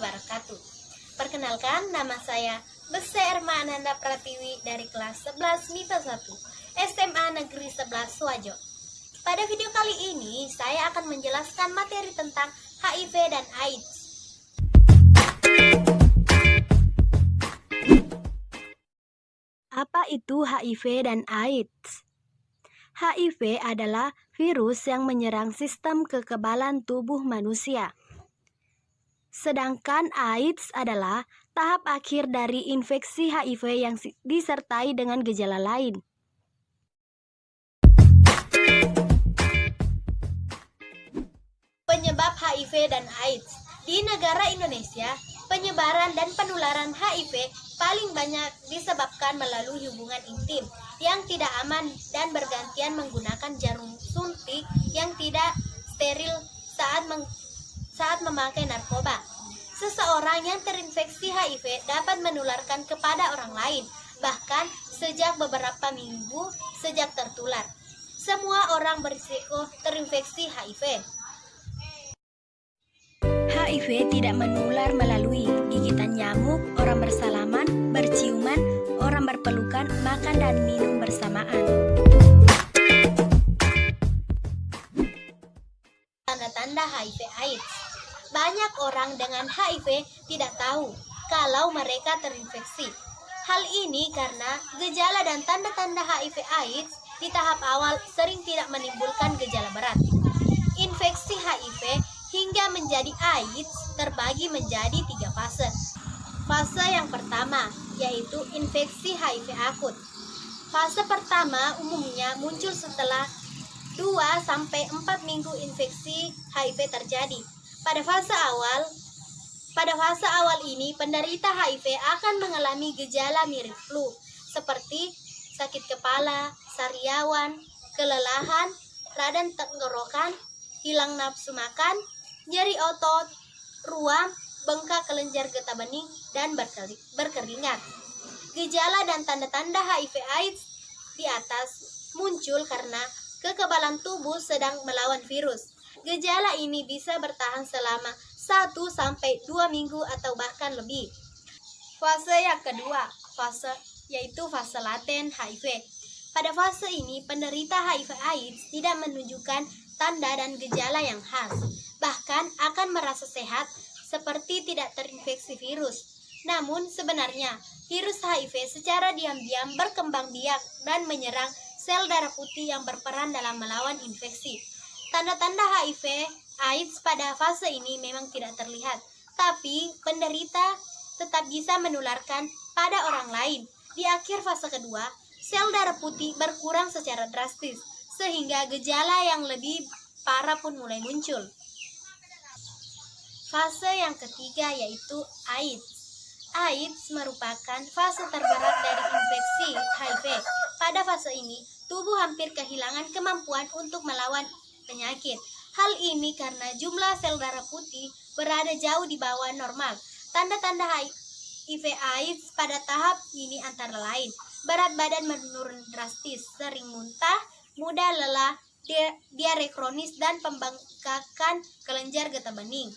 wabarakatuh. Perkenalkan, nama saya Bese Erma Ananda Pratiwi dari kelas 11 MIPA 1 SMA Negeri 11 Suwajo. Pada video kali ini, saya akan menjelaskan materi tentang HIV dan AIDS. Apa itu HIV dan AIDS? HIV adalah virus yang menyerang sistem kekebalan tubuh manusia. Sedangkan AIDS adalah tahap akhir dari infeksi HIV yang disertai dengan gejala lain. Penyebab HIV dan AIDS. Di negara Indonesia, penyebaran dan penularan HIV paling banyak disebabkan melalui hubungan intim yang tidak aman dan bergantian menggunakan jarum suntik yang tidak steril saat memakai narkoba. Seseorang yang terinfeksi HIV dapat menularkan kepada orang lain, bahkan sejak beberapa minggu sejak tertular. Semua orang berisiko terinfeksi HIV. HIV tidak menular melalui gigitan nyamuk, orang bersalaman, berciuman, orang berpelukan, makan dan minum bersamaan. Tanda-tanda HIV/AIDS. Banyak orang dengan HIV tidak tahu kalau mereka terinfeksi. Hal ini karena gejala dan tanda-tanda HIV/AIDS di tahap awal sering tidak menimbulkan gejala berat. Infeksi HIV hingga menjadi AIDS terbagi menjadi 3 fase. Fase yang pertama yaitu infeksi HIV akut. Fase pertama umumnya muncul setelah 2-4 minggu infeksi HIV terjadi. Pada fase awal ini penderita HIV akan mengalami gejala mirip flu seperti sakit kepala, sariawan, kelelahan, radang tenggorokan, hilang nafsu makan, nyeri otot, ruam, bengkak kelenjar getah bening, dan berkeringat. Gejala dan tanda-tanda HIV/AIDS di atas muncul karena kekebalan tubuh sedang melawan virus. Gejala ini bisa bertahan selama 1-2 minggu atau bahkan lebih. Fase yang kedua, yaitu fase laten HIV. Pada fase ini, penderita HIV/AIDS tidak menunjukkan tanda dan gejala yang khas, bahkan akan merasa sehat seperti tidak terinfeksi virus. Namun sebenarnya, virus HIV secara diam-diam berkembang biak dan menyerang sel darah putih yang berperan dalam melawan infeksi. Tanda-tanda HIV/AIDS pada fase ini memang tidak terlihat, tapi penderita tetap bisa menularkan pada orang lain. Di akhir fase kedua, sel darah putih berkurang secara drastis, sehingga gejala yang lebih parah pun mulai muncul. Fase yang ketiga yaitu AIDS. AIDS merupakan fase terberat dari infeksi HIV. Pada fase ini, tubuh hampir kehilangan kemampuan untuk melawan penyakit. Hal ini karena jumlah sel darah putih berada jauh di bawah normal. Tanda-tanda HIV/AIDS pada tahap ini antara lain berat badan menurun drastis, sering muntah, mudah lelah, diare kronis, dan pembengkakan kelenjar getah bening.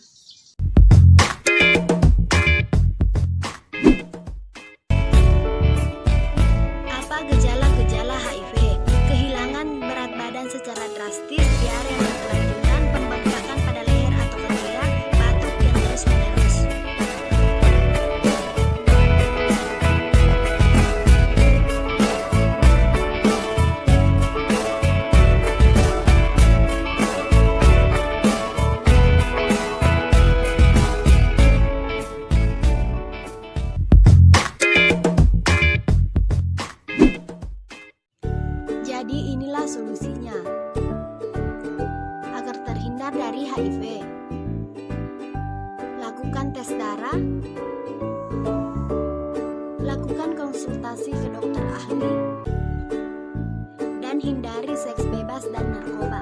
Apa gejala-gejala HIV? Kehilangan berat badan secara drastis, diare yang berkelanjutan, pembengkakan pada leher atau ketiak, batuk yang terus-menerus. Jadi inilah solusinya agar terhindar dari HIV. Lakukan tes darah, lakukan konsultasi ke dokter ahli, dan hindari seks bebas dan narkoba.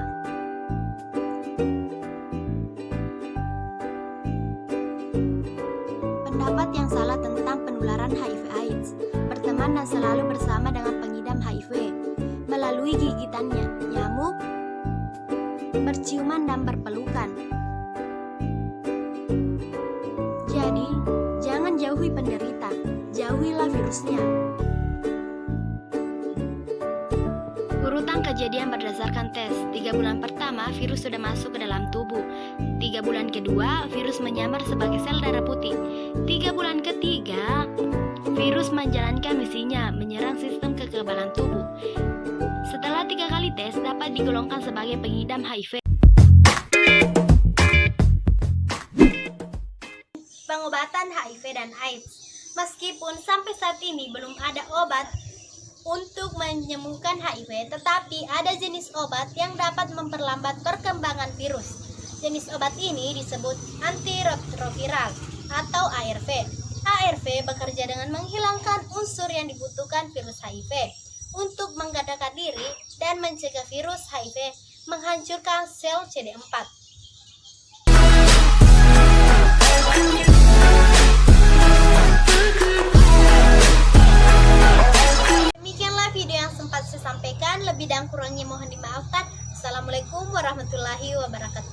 Pendapat yang salah tentang penularan HIV/AIDS. Berteman dan selalu bersama dengan pengidap HIV melalui gigitannya, nyamuk, berciuman dan berpelukan. Jadi virusnya. Urutan kejadian berdasarkan tes. 3 bulan pertama, virus sudah masuk ke dalam tubuh. 3 bulan kedua, virus menyamar sebagai sel darah putih. 3 bulan ketiga, virus menjalankan misinya, menyerang sistem kekebalan tubuh. Setelah 3 kali tes, dapat digolongkan sebagai pengidap HIV. Pengobatan HIV dan AIDS. Meskipun sampai saat ini belum ada obat untuk menyembuhkan HIV, tetapi ada jenis obat yang dapat memperlambat perkembangan virus. Jenis obat ini disebut antiretroviral atau ARV. ARV bekerja dengan menghilangkan unsur yang dibutuhkan virus HIV untuk menggadaikan diri dan mencegah virus HIV menghancurkan sel CD4. Video yang sempat saya sampaikan, lebih dan kurangnya mohon dimaafkan. Assalamualaikum warahmatullahi wabarakatuh.